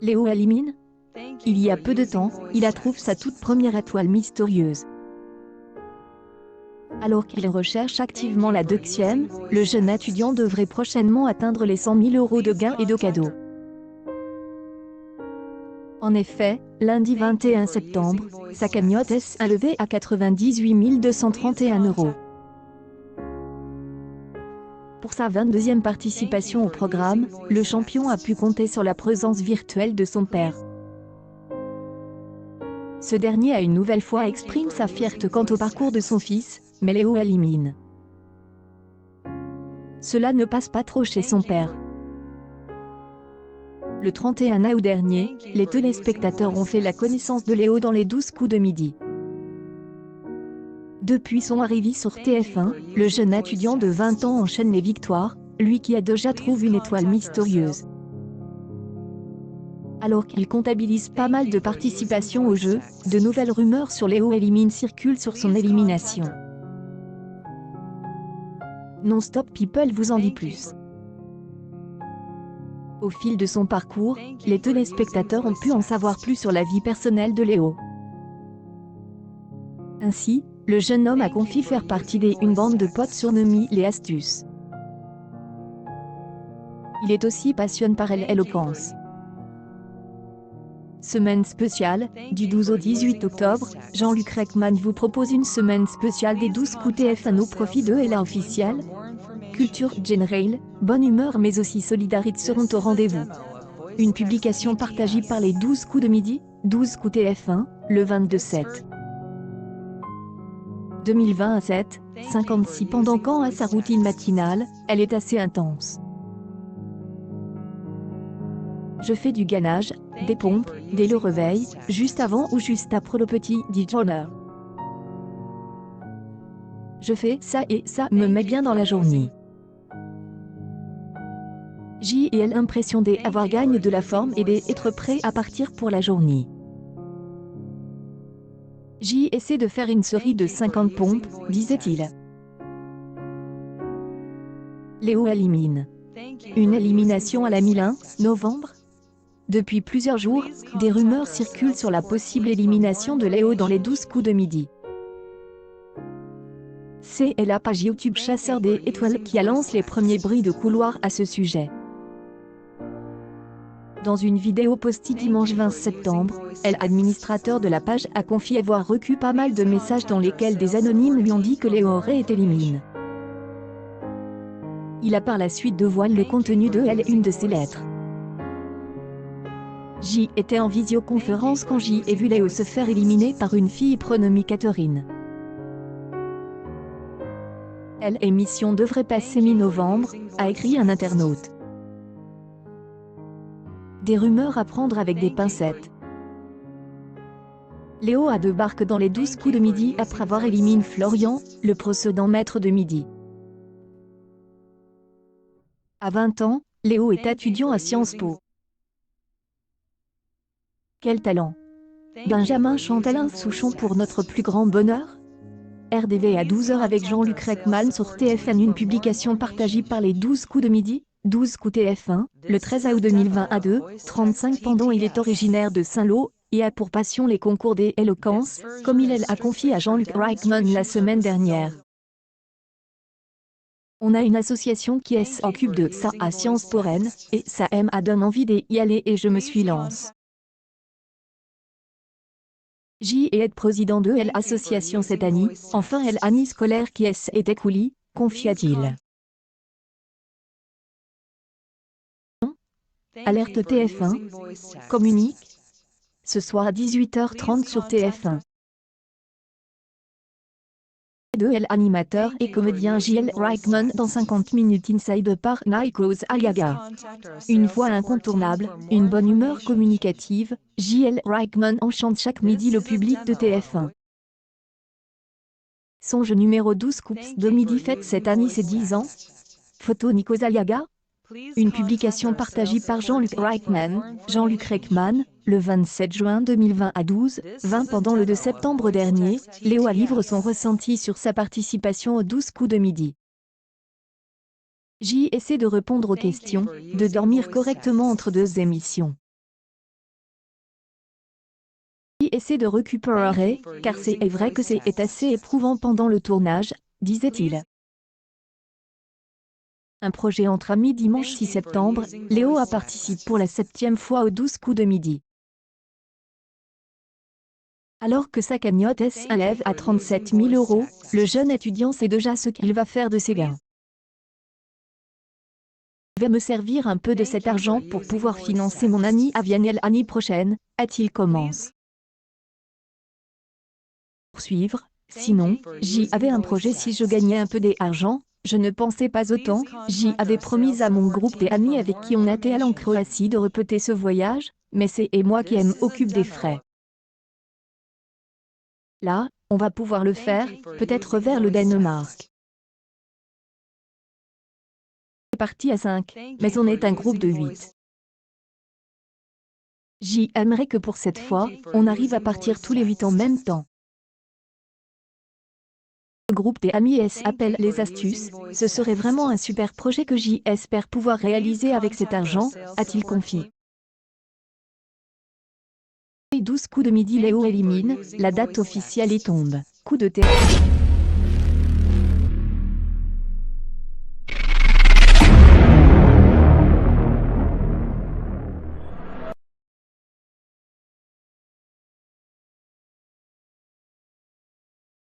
Léo élimine. Il y a peu de temps, il trouve sa toute première étoile mystérieuse. Alors qu'il recherche activement la deuxième, le jeune étudiant devrait prochainement atteindre les 100 000 € de gains et de cadeaux. En effet, lundi 21 septembre, sa cagnotte est élevée à 98 231 €. Pour sa 22e participation au programme, le champion a pu compter sur la présence virtuelle de son père. Ce dernier a une nouvelle fois exprimé sa fierté quant au parcours de son fils, mais Léo élimine. Cela ne passe pas trop chez son père. Le 31 août dernier, les téléspectateurs ont fait la connaissance de Léo dans les 12 coups de midi. Depuis son arrivée sur TF1, le jeune étudiant de 20 ans enchaîne les victoires, lui qui a déjà trouvé une étoile mystérieuse. Alors qu'il comptabilise pas mal de participations au jeu, de nouvelles rumeurs sur Léo élimine circulent sur son élimination. Non-Stop People vous en dit plus. Au fil de son parcours, les téléspectateurs ont pu en savoir plus sur la vie personnelle de Léo. Ainsi, le jeune homme a confié faire partie d'une bande de potes surnommée les Astuces. Il est aussi passionné par l'éloquence. Semaine spéciale, du 12 au 18 octobre, Jean-Luc Reichmann vous propose une semaine spéciale des 12 coups TF1 au profit de LA officiel. Culture générale, bonne humeur mais aussi solidarité seront au rendez-vous. Une publication partagée par les 12 coups de midi, 12 coups TF1, le 22/7. 2027, 56 pendant quand à sa routine matinale, elle est assez intense. Je fais du gainage, des pompes, dès le réveil, juste avant ou juste après le petit déjeuner. Je fais ça et ça me met bien dans la journée. J'ai l'impression d'avoir gagné de la forme et d'être prêt à partir pour la journée. J'ai essayé de faire une série de 50 pompes, disait-il. Léo élimine. Une élimination à la mi-1, novembre. Depuis plusieurs jours, des rumeurs circulent sur la possible élimination de Léo dans les 12 coups de midi. C'est la page YouTube Chasseur des Étoiles qui a lancé les premiers bruits de couloir à ce sujet. Dans une vidéo postée dimanche 20 septembre, l'administrateur de la page a confié avoir reçu pas mal de messages dans lesquels des anonymes lui ont dit que Léo aurait été éliminé. Il a par la suite dévoilé le contenu de une de ses lettres. J'y étais en visioconférence quand j'y ai vu Léo se faire éliminer par une fille prénommée Catherine. L'émission devrait passer mi-novembre, a écrit un internaute. Des rumeurs à prendre avec des pincettes. Léo a débarqué dans les 12 coups de midi après avoir éliminé Florian, le précédent maître de midi. À 20 ans, Léo est étudiant à Sciences Po. Quel talent! Benjamin Chantalin Souchon pour notre plus grand bonheur? RDV à 12 h avec Jean-Luc Reichmann sur TF1. Une publication partagée par les 12 coups de midi, 12 coups TF1, le 13 août 2020 à 2h35 pendant. Il est originaire de Saint-Lô, et a pour passion les concours d'éloquence, comme il a confié à Jean-Luc Reichmann la semaine dernière. On a une association qui s'occupe de ça à Sciences Po Rennes, et ça m'a donné envie d'y aller et je me suis lancé. J'y ai été président de l'association cette année, enfin l'année scolaire qui est écoulée, confia-t-il. Alerte TF1. Communique. Ce soir à 18h30 sur TF1. De l'animateur et comédien J.L. Reichmann dans 50 minutes inside par Nikos Aliaga. Une voix incontournable, une bonne humeur communicative, J.L. Reichmann enchante chaque midi le public de TF1. Son jeu numéro 12 coups de midi fête cette année ses 10 ans. Photo Nikos Aliaga. Une publication partagée par Jean-Luc Reichmann, le 27 juin 2020 à 12h20 pendant le 2 septembre dernier, Léo a livré son ressenti sur sa participation aux 12 coups de midi. J'y essaie de répondre aux questions, de dormir correctement entre deux émissions. essaie de récupérer, car c'est vrai que c'est assez éprouvant pendant le tournage, disait-il. Un projet entre amis dimanche 6 septembre, Léo a participé pour la 7e fois aux 12 coups de midi. Alors que sa cagnotte s'élève à 37 000 €, le jeune étudiant sait déjà ce qu'il va faire de ses gains. Je vais me servir un peu de cet argent pour pouvoir financer mon ami à Vienne l'année prochaine, a-t-il commencé. Poursuivre, sinon, j'y avais un projet si je gagnais un peu d'argent, je ne pensais pas autant, j'y avais promis à mon groupe d'amis avec qui on était allé en Croatie de répéter ce voyage, mais c'est moi qui m'occupe des frais. Là, on va pouvoir le faire, peut-être vers le Danemark. On est parti à 5, mais on est un groupe de 8. J'aimerais que pour cette fois, on arrive à partir tous les 8 en même temps. Le groupe des amis s'appelle Les Astuces, ce serait vraiment un super projet que j'espère pouvoir réaliser avec cet argent, a-t-il confié. 12 coups de midi, Léo élimine, la date officielle y tombe. Coup de théâtre.